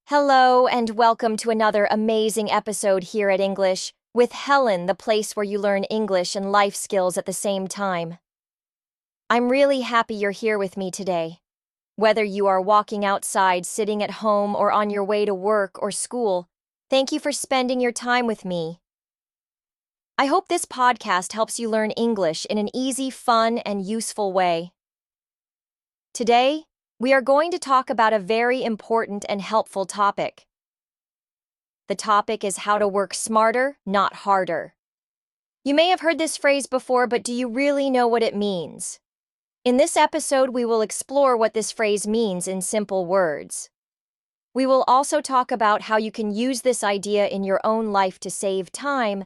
Hello, and welcome to another amazing episode here at English with Helen, the place where you learn English and life skills at the same time. I'm really happy you're here with me today. Whether you are walking outside, sitting at home, or on your way to work or school, thank you for spending your time with me. I hope this podcast helps you learn English in an easy, fun, and useful way. Today, we are going to talk about a very important and helpful topic. The topic is how to work smarter, not harder. You may have heard this phrase before, but do you really know what it means? In this episode, we will explore what this phrase means in simple words. We will also talk about how you can use this idea in your own life to save time,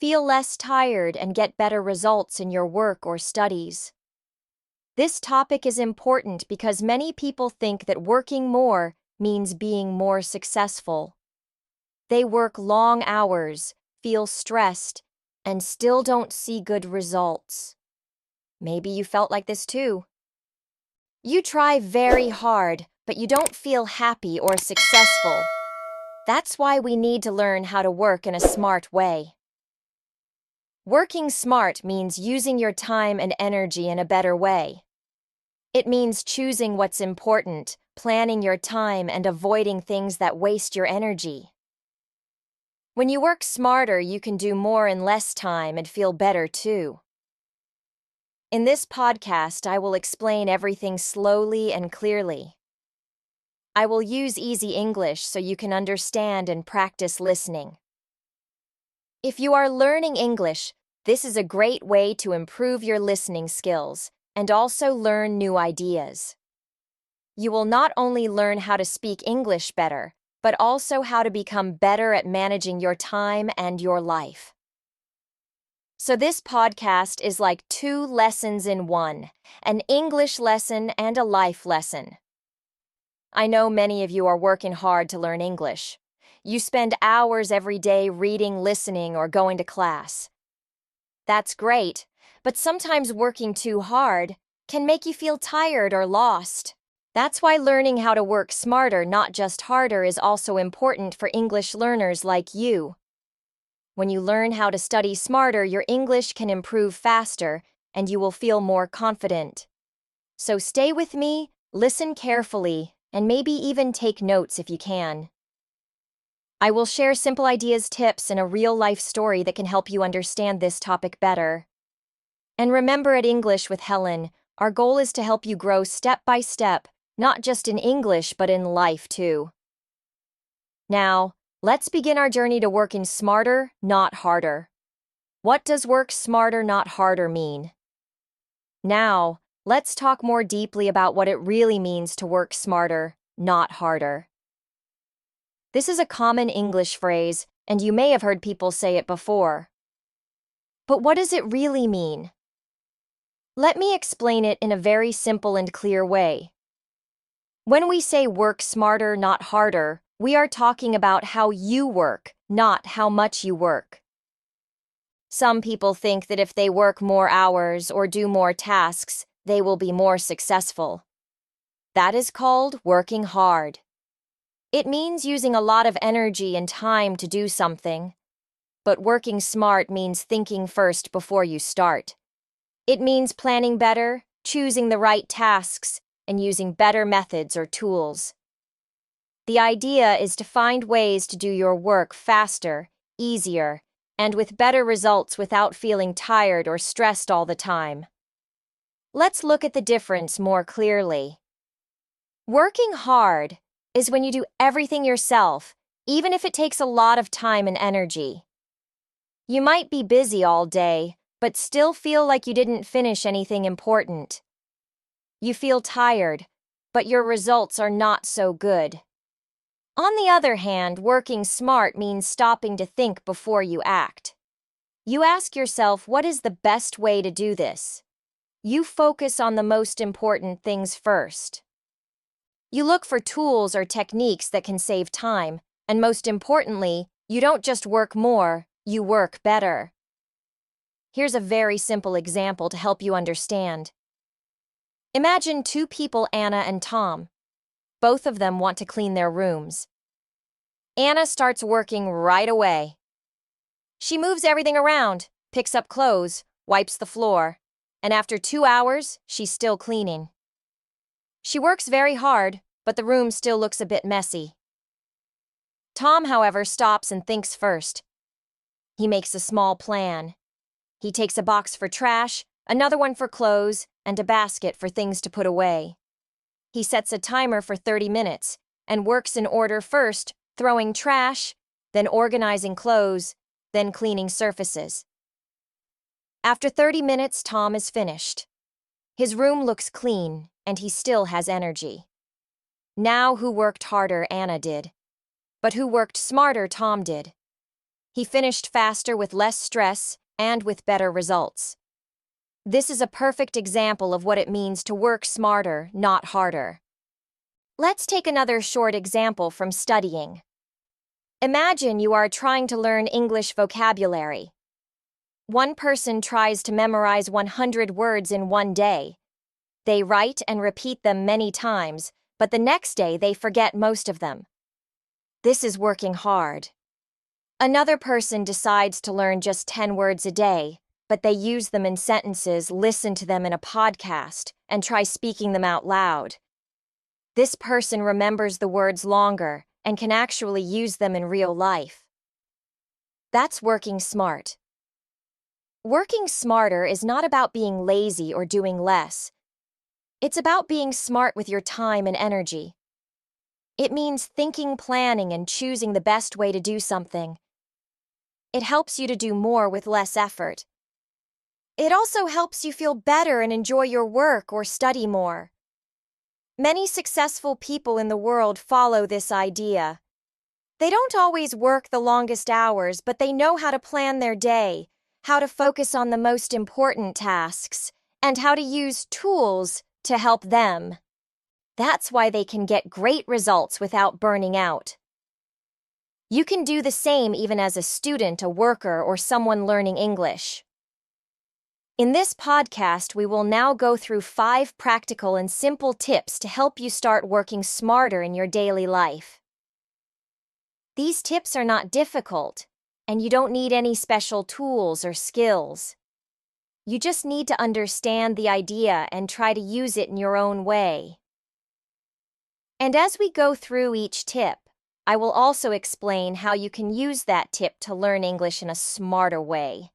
feel less tired, and get better results in your work or studies. This topic is important because many people think that working more means being more successful. They work long hours, feel stressed, and still don't see good results. Maybe you felt like this too. You try very hard, but you don't feel happy or successful. That's why we need to learn how to work in a smart way. Working smart means using your time and energy in a better way. It means choosing what's important, planning your time, and avoiding things that waste your energy. When you work smarter, you can do more in less time and feel better too. In this podcast, I will explain everything slowly and clearly. I will use easy English so you can understand and practice listening. If you are learning English, this is a great way to improve your listening skills and also learn new ideas. You will not only learn how to speak English better, but also how to become better at managing your time and your life. So this podcast is like 2 lessons in one, an English lesson and a life lesson. I know many of you are working hard to learn English. You spend hours every day reading, listening, or going to class. That's great, but sometimes working too hard can make you feel tired or lost. That's why learning how to work smarter, not just harder, is also important for English learners like you. When you learn how to study smarter, your English can improve faster, and you will feel more confident. So stay with me, listen carefully, and maybe even take notes if you can. I will share simple ideas, tips, and a real-life story that can help you understand this topic better. And remember, at English with Helen, our goal is to help you grow step by step, not just in English, but in life too. Now, let's begin our journey to working smarter, not harder. What does work smarter, not harder mean? Now, let's talk more deeply about what it really means to work smarter, not harder. This is a common English phrase, and you may have heard people say it before. But what does it really mean? Let me explain it in a very simple and clear way. When we say work smarter, not harder, we are talking about how you work, not how much you work. Some people think that if they work more hours or do more tasks, they will be more successful. That is called working hard. It means using a lot of energy and time to do something. But working smart means thinking first before you start. It means planning better, choosing the right tasks, and using better methods or tools. The idea is to find ways to do your work faster, easier, and with better results without feeling tired or stressed all the time. Let's look at the difference more clearly. Working hard is when you do everything yourself, even if it takes a lot of time and energy. You might be busy all day, but still feel like you didn't finish anything important. You feel tired, but your results are not so good. On the other hand, working smart means stopping to think before you act. You ask yourself, what is the best way to do this? You focus on the most important things first. You look for tools or techniques that can save time, and most importantly, you don't just work more, you work better. Here's a very simple example to help you understand. Imagine 2 people, Anna and Tom. Both of them want to clean their rooms. Anna starts working right away. She moves everything around, picks up clothes, wipes the floor, and after 2 hours, she's still cleaning. She works very hard, but the room still looks a bit messy. Tom, however, stops and thinks first. He makes a small plan. He takes a box for trash, another one for clothes, and a basket for things to put away. He sets a timer for 30 minutes and works in order, first throwing trash, then organizing clothes, then cleaning surfaces. After 30 minutes, Tom is finished. His room looks clean, and he still has energy. Now who worked harder, Anna did. But who worked smarter, Tom did. He finished faster with less stress and with better results. This is a perfect example of what it means to work smarter, not harder. Let's take another short example from studying. Imagine you are trying to learn English vocabulary. One person tries to memorize 100 words in one day. They write and repeat them many times, but the next day they forget most of them. This is working hard. Another person decides to learn just 10 words a day, but they use them in sentences, listen to them in a podcast, and try speaking them out loud. This person remembers the words longer and can actually use them in real life. That's working smart. Working smarter is not about being lazy or doing less. It's about being smart with your time and energy. It means thinking, planning, and choosing the best way to do something. It helps you to do more with less effort. It also helps you feel better and enjoy your work or study more. Many successful people in the world follow this idea. They don't always work the longest hours, but they know how to plan their day, how to focus on the most important tasks, and how to use tools to help them. That's why they can get great results without burning out. You can do the same even as a student, a worker, or someone learning English. In this podcast, we will now go through 5 practical and simple tips to help you start working smarter in your daily life. These tips are not difficult, and you don't need any special tools or skills. You just need to understand the idea and try to use it in your own way. And as we go through each tip, I will also explain how you can use that tip to learn English in a smarter way.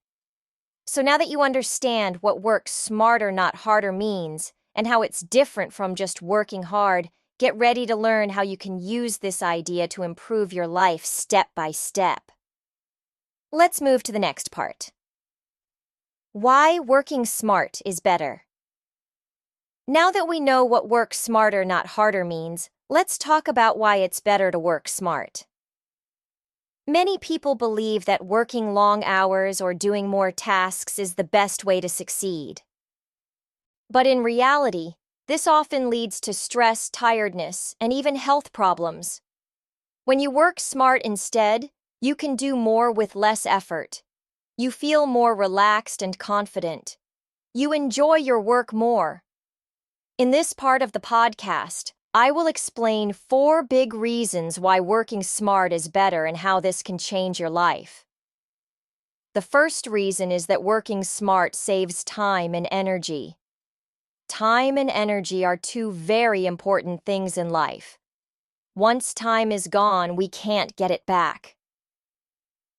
So now that you understand what work smarter, not harder means, and how it's different from just working hard, get ready to learn how you can use this idea to improve your life step by step. Let's move to the next part. Why working smart is better. Now that we know what work smarter, not harder means, let's talk about why it's better to work smart. Many people believe that working long hours or doing more tasks is the best way to succeed. But in reality, this often leads to stress, tiredness, and even health problems. When you work smart instead, you can do more with less effort. You feel more relaxed and confident. You enjoy your work more. In this part of the podcast, I will explain 4 big reasons why working smart is better and how this can change your life. The first reason is that working smart saves time and energy. Time and energy are 2 very important things in life. Once time is gone, we can't get it back.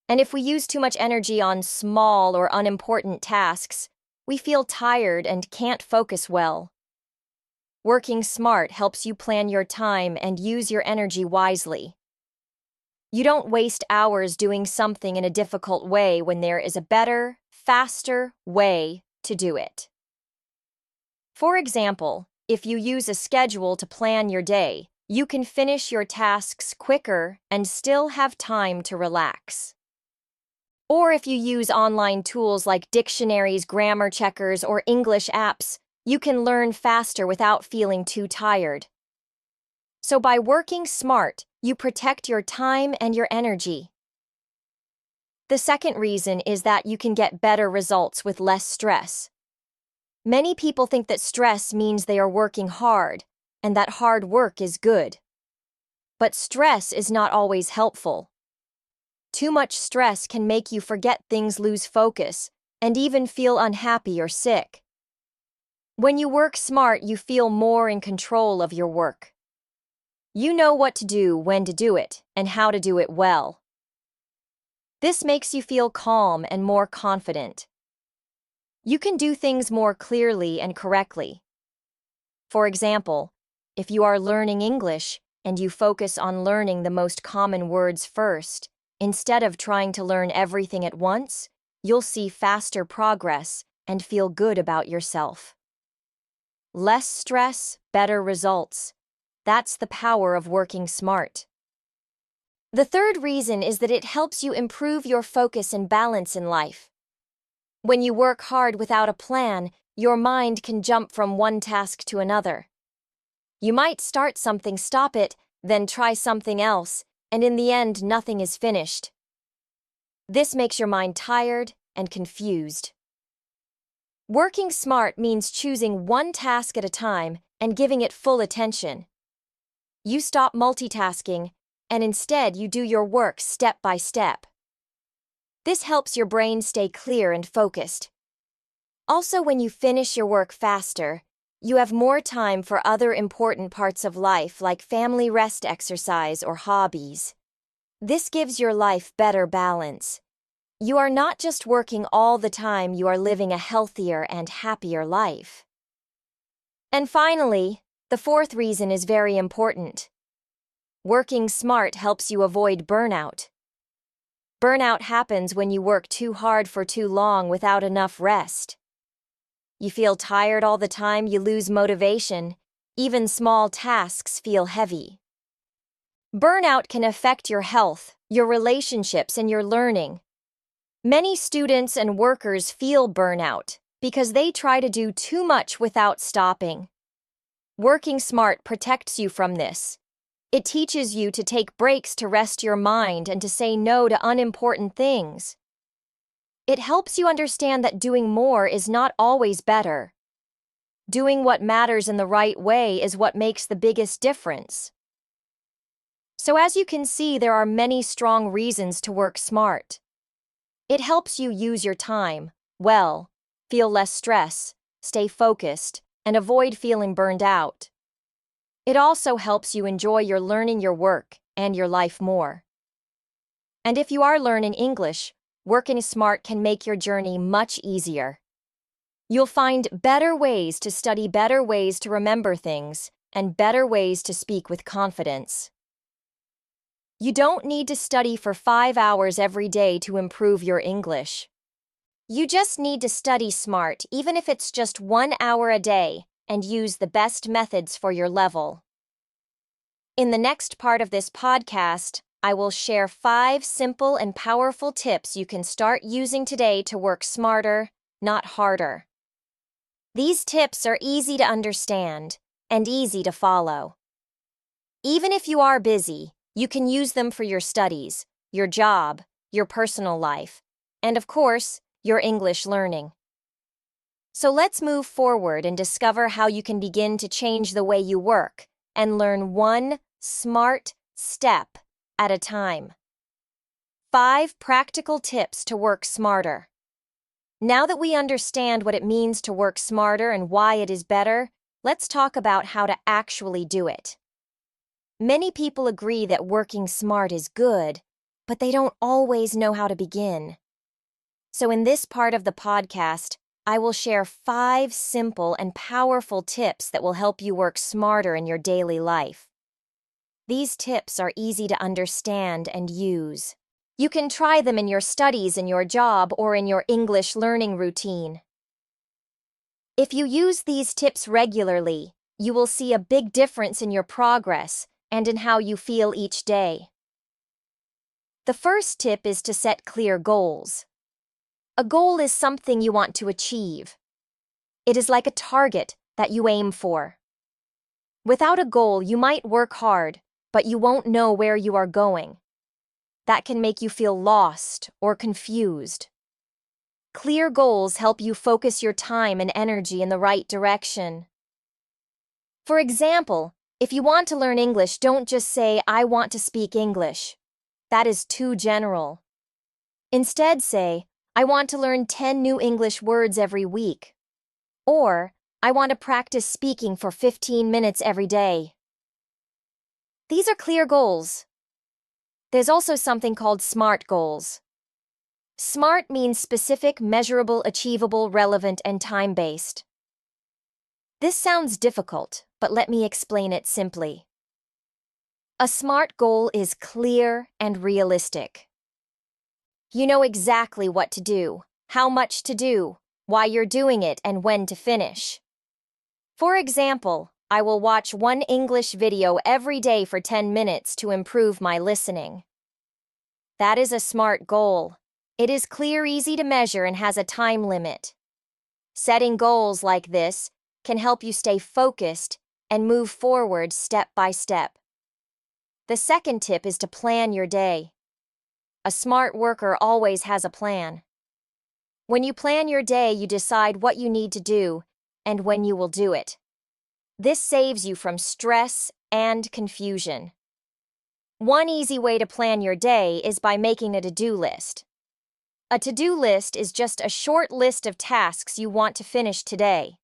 And if we use too much energy on small or unimportant tasks, we feel tired and can't focus well. Working smart helps you plan your time and use your energy wisely. You don't waste hours doing something in a difficult way when there is a better, faster way to do it. For example, if you use a schedule to plan your day, you can finish your tasks quicker and still have time to relax. Or if you use online tools like dictionaries, grammar checkers, or English apps, you can learn faster without feeling too tired. So by working smart, you protect your time and your energy. The second reason is that you can get better results with less stress. Many people think that stress means they are working hard, and that hard work is good. But stress is not always helpful. Too much stress can make you forget things, lose focus, and even feel unhappy or sick. When you work smart, you feel more in control of your work. You know what to do, when to do it, and how to do it well. This makes you feel calm and more confident. You can do things more clearly and correctly. For example, if you are learning English and you focus on learning the most common words first, instead of trying to learn everything at once, you'll see faster progress and feel good about yourself. Less stress, better results. That's the power of working smart. The third reason is that it helps you improve your focus and balance in life. When you work hard without a plan, your mind can jump from one task to another. You might start something, stop it, then try something else, and in the end, nothing is finished. This makes your mind tired and confused. Working smart means choosing one task at a time and giving it full attention. You stop multitasking, and instead you do your work step by step. This helps your brain stay clear and focused. Also, when you finish your work faster, you have more time for other important parts of life like family, rest, exercise, or hobbies. This gives your life better balance. You are not just working all the time, you are living a healthier and happier life. And finally, the fourth reason is very important. Working smart helps you avoid burnout. Burnout happens when you work too hard for too long without enough rest. You feel tired all the time, you lose motivation. Even small tasks feel heavy. Burnout can affect your health, your relationships, and your learning. Many students and workers feel burnout because they try to do too much without stopping. Working smart protects you from this. It teaches you to take breaks to rest your mind and to say no to unimportant things. It helps you understand that doing more is not always better. Doing what matters in the right way is what makes the biggest difference. So as you can see, there are many strong reasons to work smart. It helps you use your time well, feel less stress, stay focused, and avoid feeling burned out. It also helps you enjoy your learning, your work, and your life more. And if you are learning English, working smart can make your journey much easier. You'll find better ways to study, better ways to remember things, and better ways to speak with confidence. You don't need to study for 5 hours every day to improve your English. You just need to study smart, even if it's just 1 hour a day, and use the best methods for your level. In the next part of this podcast, I will share 5 simple and powerful tips you can start using today to work smarter, not harder. These tips are easy to understand and easy to follow. Even if you are busy, you can use them for your studies, your job, your personal life, and of course, your English learning. So let's move forward and discover how you can begin to change the way you work and learn one smart step at a time. 5 practical tips to work smarter. Now that we understand what it means to work smarter and why it is better, let's talk about how to actually do it. Many people agree that working smart is good, but they don't always know how to begin. So in this part of the podcast, I will share 5 simple and powerful tips that will help you work smarter in your daily life. These tips are easy to understand and use. You can try them in your studies, in your job, or in your English learning routine. If you use these tips regularly, you will see a big difference in your progress and in how you feel each day. The first tip is to set clear goals. A goal is something you want to achieve. It is like a target that you aim for. Without a goal, you might work hard, but you won't know where you are going. That can make you feel lost or confused. Clear goals help you focus your time and energy in the right direction. For example, If you want to learn English, don't just say, I want to speak English. That is too general. Instead say, I want to learn 10 new English words every week. Or, I want to practice speaking for 15 minutes every day. These are clear goals. There's also something called SMART goals. SMART means specific, measurable, achievable, relevant, and time-based. This sounds difficult, but let me explain it simply. A SMART goal is clear and realistic. You know exactly what to do, how much to do, why you're doing it, and when to finish. For example, I will watch one English video every day for 10 minutes to improve my listening. That is a SMART goal. It is clear, easy to measure, and has a time limit. Setting goals like this can help you stay focused and move forward step by step. The second tip is to plan your day. A smart worker always has a plan. When you plan your day, you decide what you need to do and when you will do it. This saves you from stress and confusion. One easy way to plan your day is by making a to-do list. A to-do list is just a short list of tasks you want to finish today.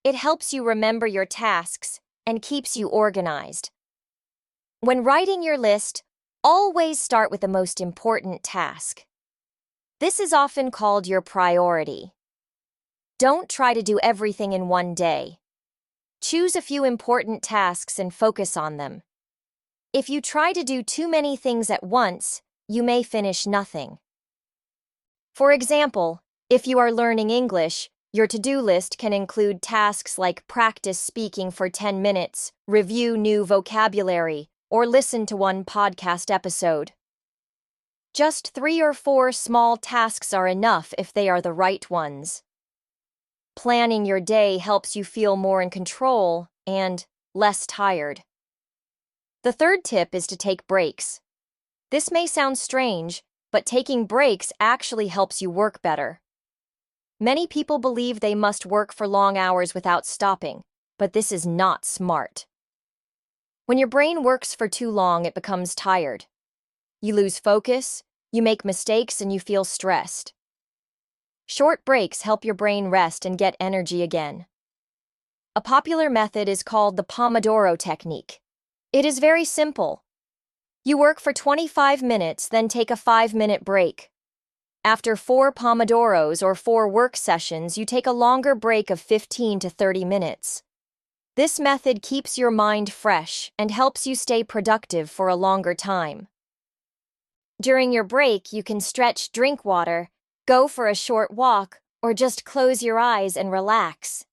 It helps you remember your tasks and keeps you organized. When writing your list, always start with the most important task. This is often called your priority. Don't try to do everything in one day. Choose a few important tasks and focus on them. If you try to do too many things at once, you may finish nothing. For example, if you are learning English, your to-do list can include tasks like practice speaking for 10 minutes, review new vocabulary, or listen to one podcast episode. Just 3 or 4 small tasks are enough if they are the right ones. Planning your day helps you feel more in control and less tired. The third tip is to take breaks. This may sound strange, but taking breaks actually helps you work better. Many people believe they must work for long hours without stopping, but this is not smart. When your brain works for too long, it becomes tired. You lose focus, you make mistakes, and you feel stressed. Short breaks help your brain rest and get energy again. A popular method is called the Pomodoro technique. It is very simple. You work for 25 minutes, then take a 5-minute break. After 4 Pomodoros or 4 work sessions, you take a longer break of 15 to 30 minutes. This method keeps your mind fresh and helps you stay productive for a longer time. During your break, you can stretch, drink water, go for a short walk, or just close your eyes and relax.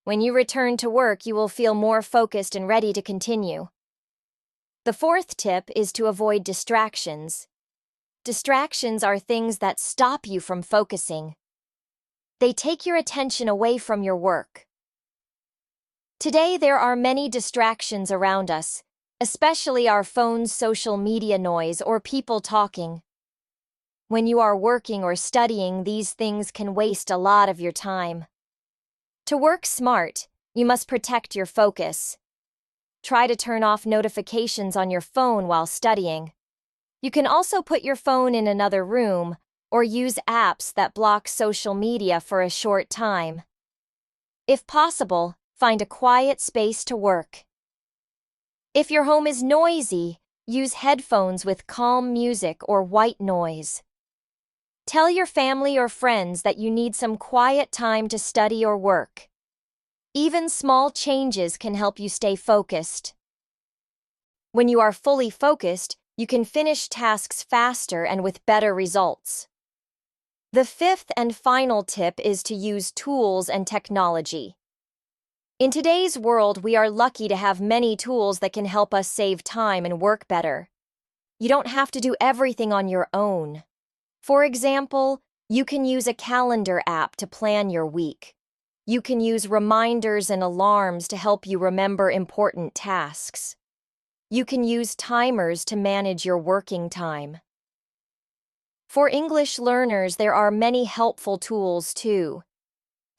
When you return to work, you will feel more focused and ready to continue. The fourth tip is to avoid distractions. Distractions are things that stop you from focusing. They take your attention away from your work. Today, there are many distractions around us, especially our phones, social media noise, or people talking. When you are working or studying, these things can waste a lot of your time. To work smart, you must protect your focus. Try to turn off notifications on your phone while studying. You can also put your phone in another room or use apps that block social media for a short time. If possible, find a quiet space to work. If your home is noisy, use headphones with calm music or white noise. Tell your family or friends that you need some quiet time to study or work. Even small changes can help you stay focused. When you are fully focused, you can finish tasks faster and with better results. The fifth and final tip is to use tools and technology. In today's world, we are lucky to have many tools that can help us save time and work better. You don't have to do everything on your own. For example, you can use a calendar app to plan your week. You can use reminders and alarms to help you remember important tasks. You can use timers to manage your working time. For English learners, there are many helpful tools too.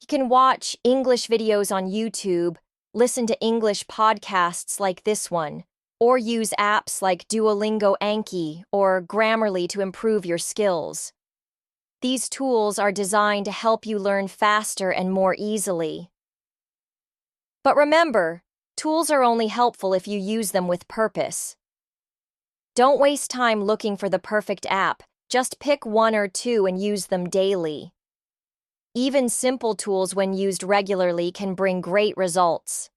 You can watch English videos on YouTube, listen to English podcasts like this one, or use apps like Duolingo Anki or Grammarly to improve your skills. These tools are designed to help you learn faster and more easily. But remember, tools are only helpful if you use them with purpose. Don't waste time looking for the perfect app. Just pick one or two and use them daily. Even simple tools, when used regularly, can bring great results.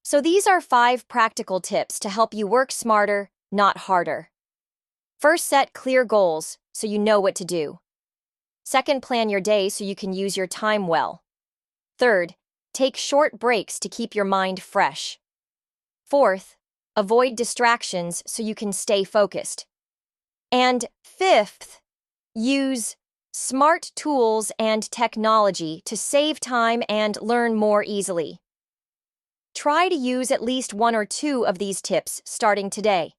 So these are 5 practical tips to help you work smarter, not harder. First, set clear goals so you know what to do. Second, plan your day so you can use your time well. Third, take short breaks to keep your mind fresh. Fourth, avoid distractions so you can stay focused. And fifth, use smart tools and technology to save time and learn more easily. Try to use at least 1 or 2 of these tips starting today.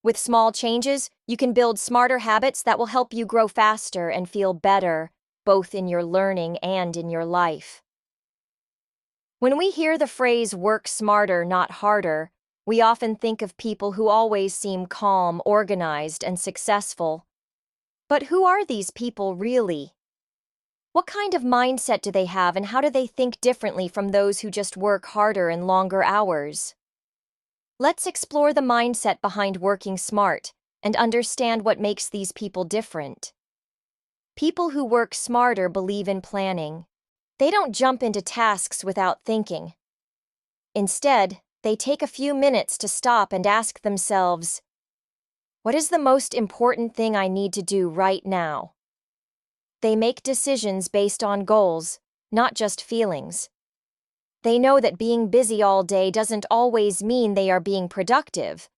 With small changes, you can build smarter habits that will help you grow faster and feel better, both in your learning and in your life. When we hear the phrase "work smarter, not harder," we often think of people who always seem calm, organized, and successful. But who are these people really? What kind of mindset do they have, and how do they think differently from those who just work harder and longer hours? Let's explore the mindset behind working smart and understand what makes these people different. People who work smarter believe in planning. They don't jump into tasks without thinking. Instead, they take a few minutes to stop and ask themselves, "What is the most important thing I need to do right now?" They make decisions based on goals, not just feelings. They know that being busy all day doesn't always mean they are being productive.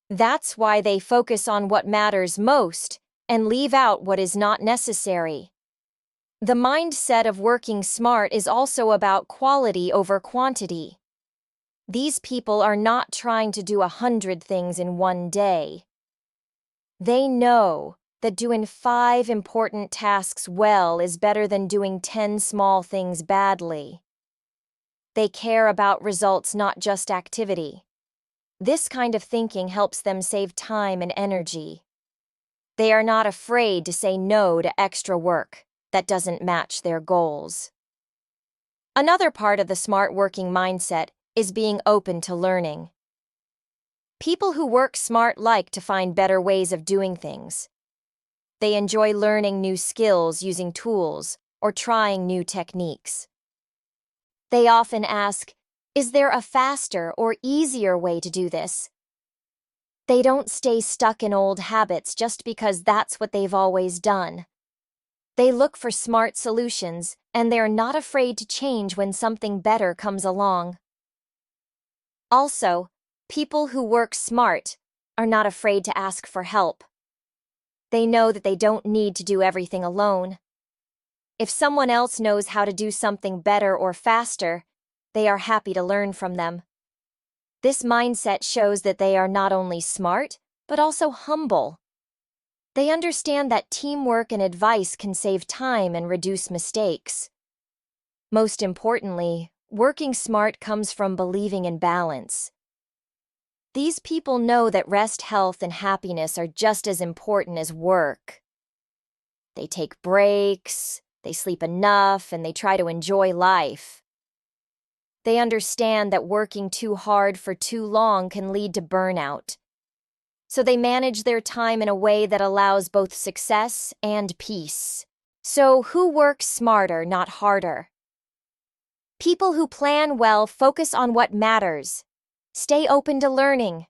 That's why they focus on what matters most and leave out what is not necessary. The mindset of working smart is also about quality over quantity. These people are not trying to do 100 things in one day. They know that doing 5 important tasks well is better than doing 10 small things badly. They care about results, not just activity. This kind of thinking helps them save time and energy. They are not afraid to say no to extra work that doesn't match their goals. Another part of the smart working mindset is being open to learning. People who work smart like to find better ways of doing things. They enjoy learning new skills, using tools, or trying new techniques. They often ask, "Is there a faster or easier way to do this?" They don't stay stuck in old habits just because that's what they've always done. They look for smart solutions, and they're not afraid to change when something better comes along. Also, people who work smart are not afraid to ask for help. They know that they don't need to do everything alone. If someone else knows how to do something better or faster, they are happy to learn from them. This mindset shows that they are not only smart, but also humble. They understand that teamwork and advice can save time and reduce mistakes. Most importantly, working smart comes from believing in balance. These people know that rest, health, and happiness are just as important as work. They take breaks, they sleep enough, and they try to enjoy life. They understand that working too hard for too long can lead to burnout. So they manage their time in a way that allows both success and peace. So who works smarter, not harder? People who plan well focus on what matters. Stay open to learning,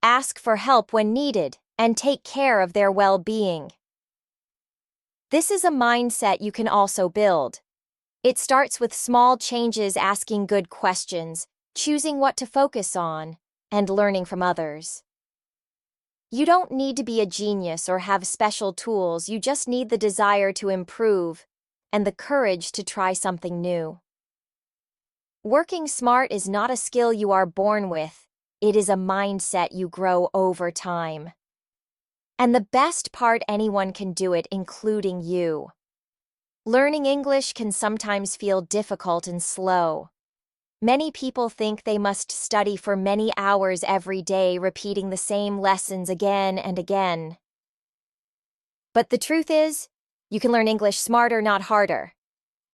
ask for help when needed, and take care of their well-being. This is a mindset you can also build. It starts with small changes, asking good questions, choosing what to focus on, and learning from others. You don't need to be a genius or have special tools, you just need the desire to improve and the courage to try something new. Working smart is not a skill you are born with, it is a mindset you grow over time. And the best part, anyone can do it, including you. Learning English can sometimes feel difficult and slow. Many people think they must study for many hours every day, repeating the same lessons again and again. But the truth is, you can learn English smarter, not harder.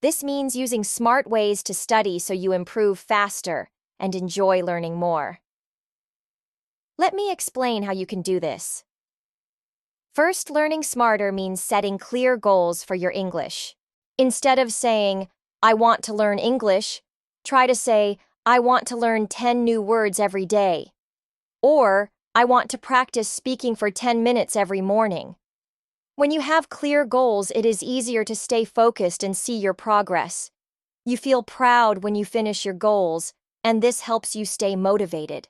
This means using smart ways to study so you improve faster and enjoy learning more. Let me explain how you can do this. First, learning smarter means setting clear goals for your English. Instead of saying, "I want to learn English," try to say, "I want to learn 10 new words every day." Or, "I want to practice speaking for 10 minutes every morning." When you have clear goals, it is easier to stay focused and see your progress. You feel proud when you finish your goals, and this helps you stay motivated.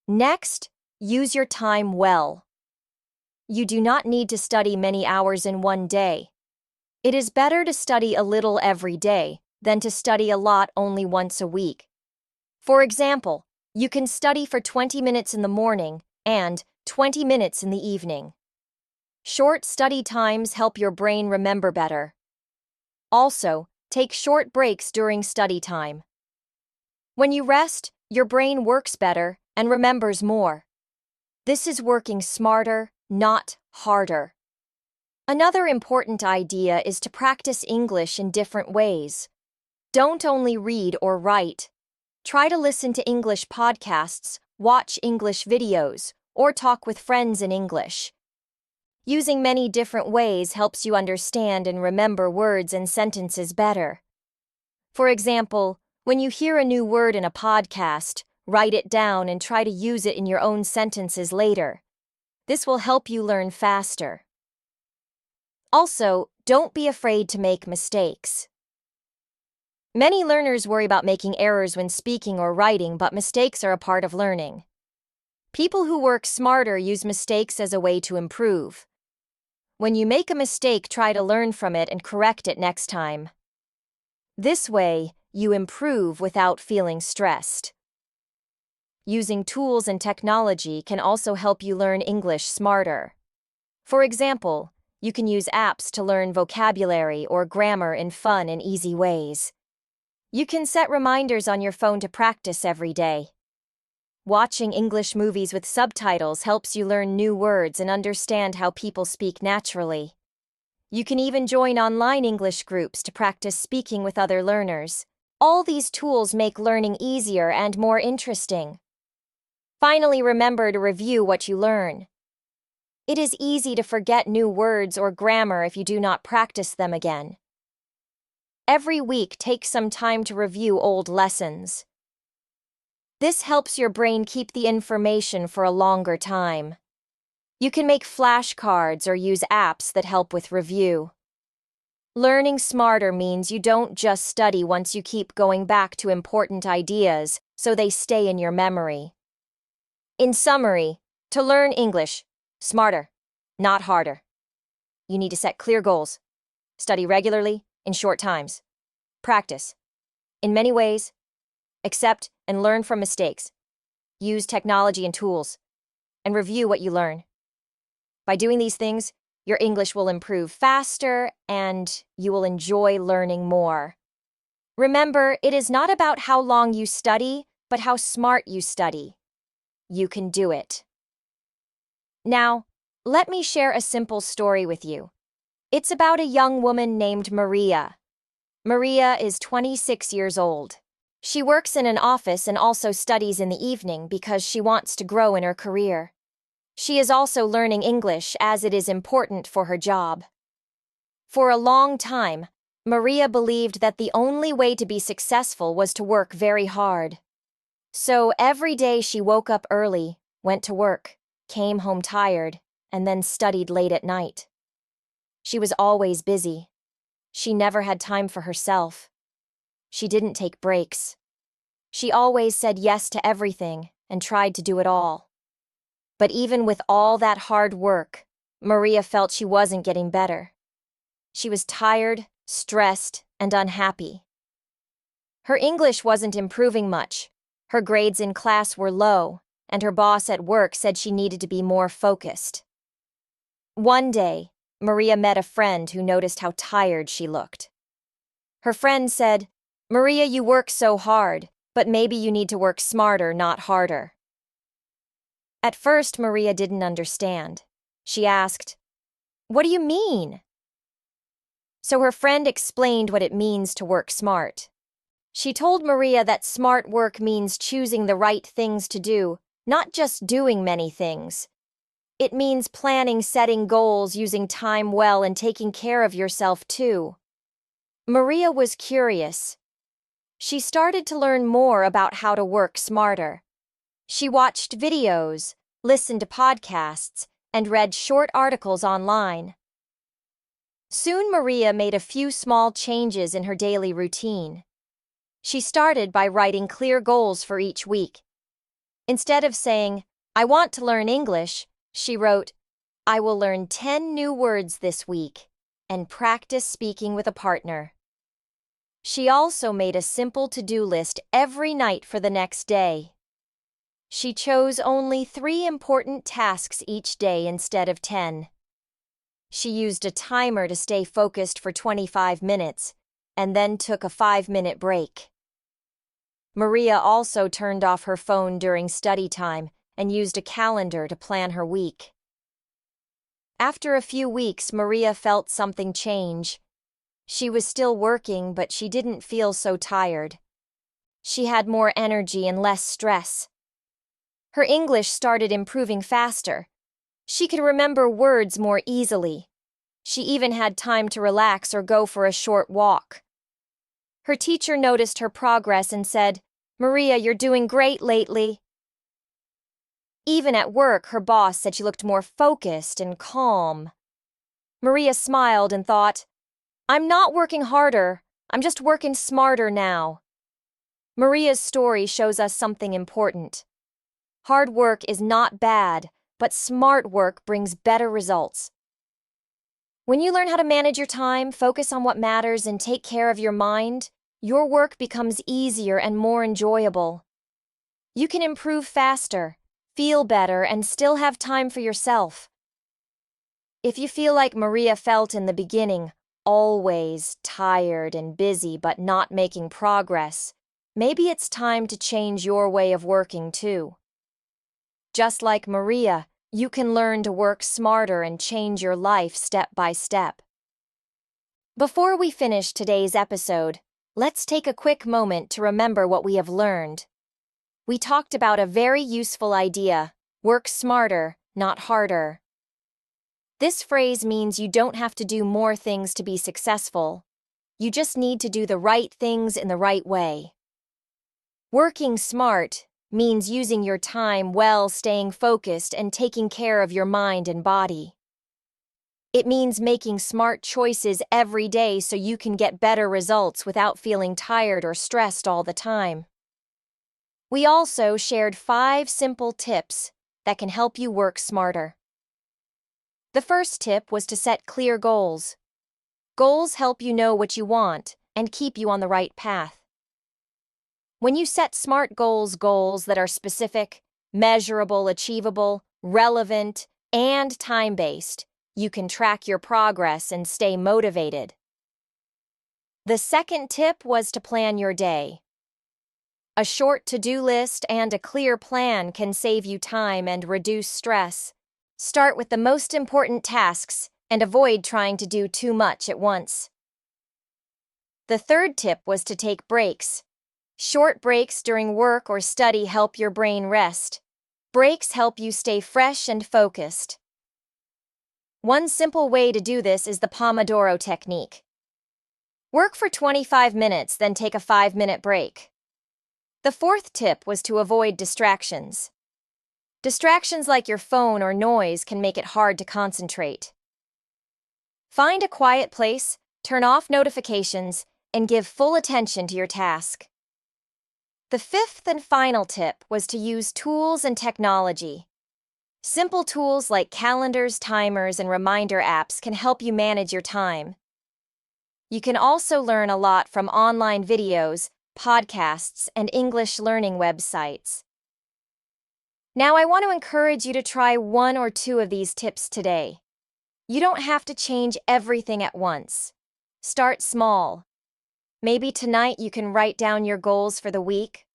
Next, use your time well. You do not need to study many hours in one day. It is better to study a little every day than to study a lot only once a week. For example, you can study for 20 minutes in the morning and 20 minutes in the evening. Short study times help your brain remember better. Also, take short breaks during study time. When you rest, your brain works better and remembers more. This is working smarter, not harder. Another important idea is to practice English in different ways. Don't only read or write. Try to listen to English podcasts, watch English videos, or talk with friends in English. Using many different ways helps you understand and remember words and sentences better. For example, when you hear a new word in a podcast, write it down and try to use it in your own sentences later. This will help you learn faster. Also, don't be afraid to make mistakes. Many learners worry about making errors when speaking or writing, but mistakes are a part of learning. People who work smarter use mistakes as a way to improve. When you make a mistake, try to learn from it and correct it next time. This way, you improve without feeling stressed. Using tools and technology can also help you learn English smarter. For example, you can use apps to learn vocabulary or grammar in fun and easy ways. You can set reminders on your phone to practice every day. Watching English movies with subtitles helps you learn new words and understand how people speak naturally. You can even join online English groups to practice speaking with other learners. All these tools make learning easier and more interesting. Finally, remember to review what you learn. It is easy to forget new words or grammar if you do not practice them again. Every week, take some time to review old lessons. This helps your brain keep the information for a longer time. You can make flashcards or use apps that help with review. Learning smarter means you don't just study once, you keep going back to important ideas so they stay in your memory. In summary, to learn English, smarter, not harder. You need to set clear goals. Study regularly, in short times. Practice. In many ways. Accept and learn from mistakes. Use technology and tools. And review what you learn. By doing these things, your English will improve faster and you will enjoy learning more. Remember, it is not about how long you study, but how smart you study. You can do it. Now, let me share a simple story with you. It's about a young woman named Maria. Maria is 26 years old. She works in an office and also studies in the evening because she wants to grow in her career. She is also learning English as it is important for her job. For a long time, Maria believed that the only way to be successful was to work very hard. So every day she woke up early, went to work, came home tired, and then studied late at night. She was always busy. She never had time for herself. She didn't take breaks. She always said yes to everything and tried to do it all. But even with all that hard work, Maria felt she wasn't getting better. She was tired, stressed, and unhappy. Her English wasn't improving much. Her grades in class were low, and her boss at work said she needed to be more focused. One day, Maria met a friend who noticed how tired she looked. Her friend said, Maria, you work so hard, but maybe you need to work smarter, not harder. At first, Maria didn't understand. She asked, "What do you mean?" So her friend explained what it means to work smart. She told Maria that smart work means choosing the right things to do, not just doing many things. It means planning, setting goals, using time well, and taking care of yourself too. Maria was curious. She started to learn more about how to work smarter. She watched videos, listened to podcasts, and read short articles online. Soon Maria made a few small changes in her daily routine. She started by writing clear goals for each week. Instead of saying, "I want to learn English," she wrote, "I will learn 10 new words this week," and practice speaking with a partner. She also made a simple to-do list every night for the next day. She chose only 3 important tasks each day instead of 10. She used a timer to stay focused for 25 minutes, and then took a 5-minute break. Maria also turned off her phone during study time and used a calendar to plan her week. After a few weeks, Maria felt something change. She was still working, but she didn't feel so tired. She had more energy and less stress. Her English started improving faster. She could remember words more easily. She even had time to relax or go for a short walk. Her teacher noticed her progress and said, "Maria, you're doing great lately." Even at work, her boss said she looked more focused and calm. Maria smiled and thought, "I'm not working harder, I'm just working smarter now." Maria's story shows us something important. Hard work is not bad, but smart work brings better results. When you learn how to manage your time, focus on what matters, and take care of your mind, your work becomes easier and more enjoyable. You can improve faster, feel better, and still have time for yourself. If you feel like Maria felt in the beginning, always tired and busy but not making progress, maybe it's time to change your way of working too. Just like Maria, you can learn to work smarter and change your life step by step. Before we finish today's episode, let's take a quick moment to remember what we have learned. We talked about a very useful idea: work smarter, not harder. This phrase means you don't have to do more things to be successful. You just need to do the right things in the right way. Working smart means using your time well, staying focused, and taking care of your mind and body. It means making smart choices every day so you can get better results without feeling tired or stressed all the time. We also shared 5 simple tips that can help you work smarter. The first tip was to set clear goals. Goals help you know what you want and keep you on the right path. When you set smart goals that are specific, measurable, achievable, relevant, and time-based, you can track your progress and stay motivated. The second tip was to plan your day. A short to-do list and a clear plan can save you time and reduce stress. Start with the most important tasks and avoid trying to do too much at once. The third tip was to take breaks. Short breaks during work or study help your brain rest. Breaks help you stay fresh and focused. One simple way to do this is the Pomodoro technique. Work for 25 minutes, then take a 5-minute break. The fourth tip was to avoid distractions. Distractions like your phone or noise can make it hard to concentrate. Find a quiet place, turn off notifications, and give full attention to your task. The fifth and final tip was to use tools and technology. Simple tools like calendars, timers, and reminder apps can help you manage your time. You can also learn a lot from online videos, podcasts, and English learning websites. Now, I want to encourage you to try 1 or 2 of these tips today. You don't have to change everything at once. Start small. Maybe tonight you can write down your goals for the week.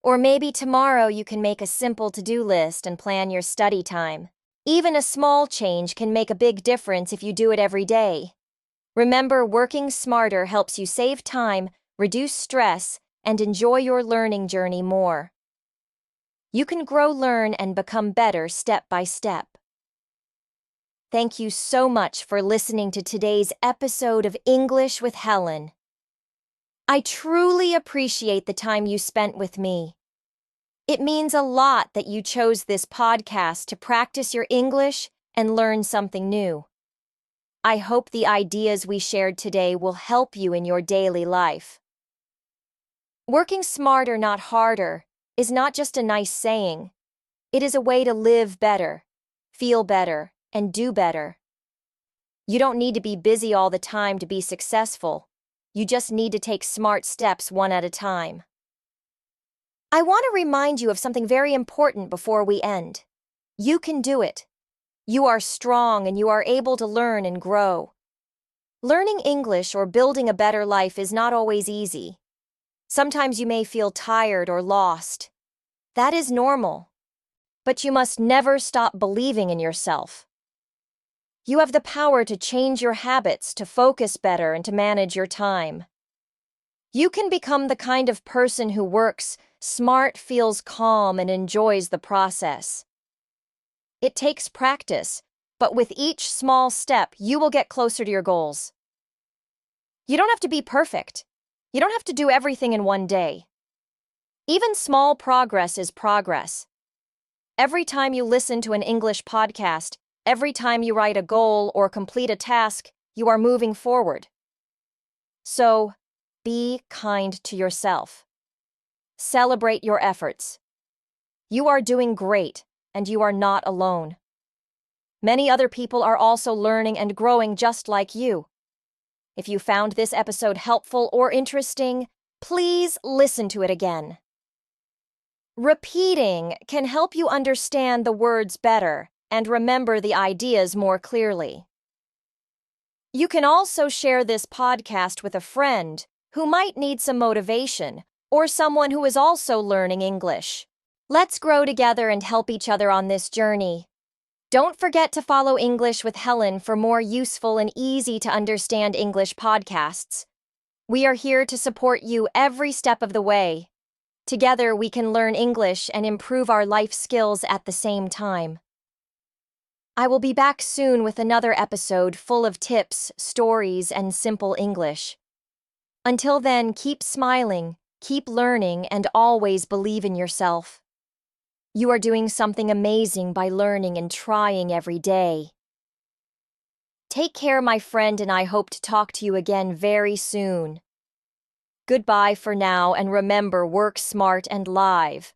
Or maybe tomorrow you can make a simple to-do list and plan your study time. Even a small change can make a big difference if you do it every day. Remember, working smarter helps you save time, reduce stress, and enjoy your learning journey more. You can grow, learn, and become better step by step. Thank you so much for listening to today's episode of English with Helen. I truly appreciate the time you spent with me. It means a lot that you chose this podcast to practice your English and learn something new. I hope the ideas we shared today will help you in your daily life. Working smarter, not harder, is not just a nice saying. It is a way to live better, feel better, and do better. You don't need to be busy all the time to be successful. You just need to take smart steps one at a time. I want to remind you of something very important before we end. You can do it. You are strong and you are able to learn and grow. Learning English or building a better life is not always easy. Sometimes you may feel tired or lost. That is normal. But you must never stop believing in yourself. You have the power to change your habits, to focus better, and to manage your time. You can become the kind of person who works smart, feels calm, and enjoys the process. It takes practice, but with each small step, you will get closer to your goals. You don't have to be perfect. You don't have to do everything in one day. Even small progress is progress. Every time you listen to an English podcast, every time you write a goal or complete a task, you are moving forward. So, be kind to yourself. Celebrate your efforts. You are doing great, and you are not alone. Many other people are also learning and growing just like you. If you found this episode helpful or interesting, please listen to it again. Repeating can help you understand the words better and remember the ideas more clearly. You can also share this podcast with a friend who might need some motivation or someone who is also learning English. Let's grow together and help each other on this journey. Don't forget to follow English with Helen for more useful and easy-to-understand English podcasts. We are here to support you every step of the way. Together, we can learn English and improve our life skills at the same time. I will be back soon with another episode full of tips, stories, and simple English. Until then, keep smiling, keep learning, and always believe in yourself. You are doing something amazing by learning and trying every day. Take care, my friend, and I hope to talk to you again very soon. Goodbye for now, and remember, work smart and live.